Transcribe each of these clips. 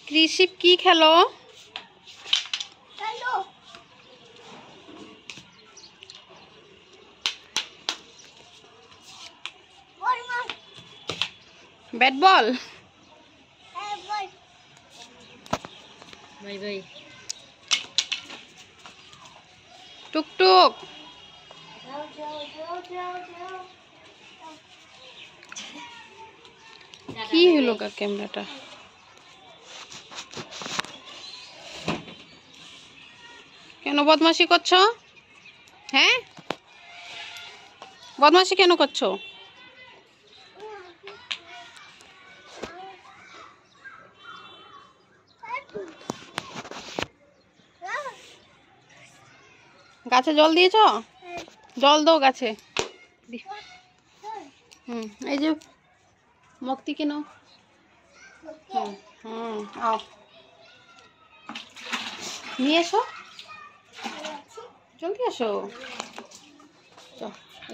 কৃষিপ কি খেলো? Bat ball. Bye bye. টুকটুক কি হলো ক্যামেরাটা? কেন বদমাশি করছো? হ্যাঁ, বদমাশি কেন করছো? গাছে জল দিয়েছো? জল দাও গাছে। এই যে মুক্তি কেন? আও নিয়ে এসো, জলদি আসো।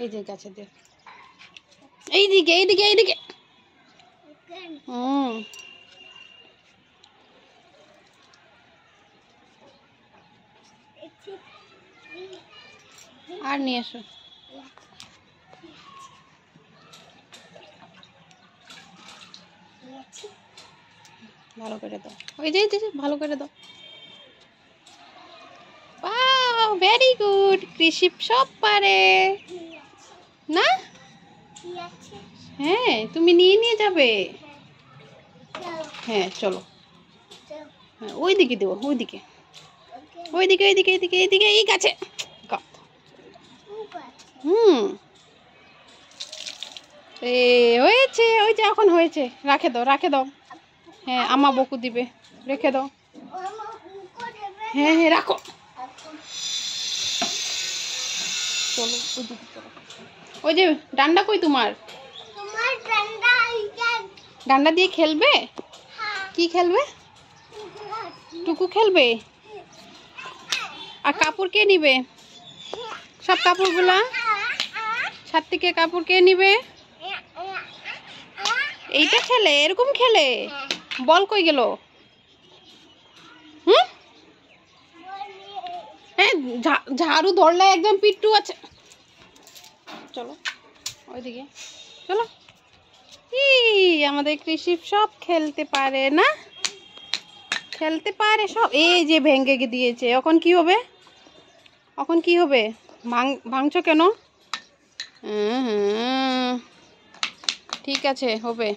এই যে গাছে দিয়ে, এইদিকে এইদিকে এইদিকে। আর নিয়ে এসো। ভালো করে দাও, ওই যে ভালো করে দাও। Wow, very good. কৃষিপ সব পারে না? হ্যাঁ, তুমি নিয়ে যাবে। হ্যাঁ চলো। হ্যাঁ ওইদিকে দেবো, ওইদিকে ওইদিকে ওইদিকে এইদিকে এইদিকে, এই গাছে। হয়েছে, ওই যে এখন হয়েছে। রাখে দাও, রাখে দাও। হ্যাঁ, আমা বকু দিবে, রেখে দাও। হ্যাঁ হ্যাঁ রাখো। চলো ওইদিকে চলো। ওই যে ডান্ডা কই তোমার? ডান্ডা দিয়ে খেলবে? কি খেলবে? টুকু খেলবে? আর কাপড় কে নিবে? সব কাপড়গুলা ছাদ থেকে কাপড় কে নিবে? এইটা খেলে, এরকম খেলে? বল কই গেল? হ্যাঁ, ঝাড়ু ধরলে একদম পিট্টু আছে। চলো ওইদিকে চলো। আমাদের কৃষিপ সব খেলতে পারে না? খেলতে পারে সব। এই যে ভেঙে দিয়েছে, এখন কি হবে? এখন কি হবে? ভাঙছো কেন? ঠিক আছে, হবে।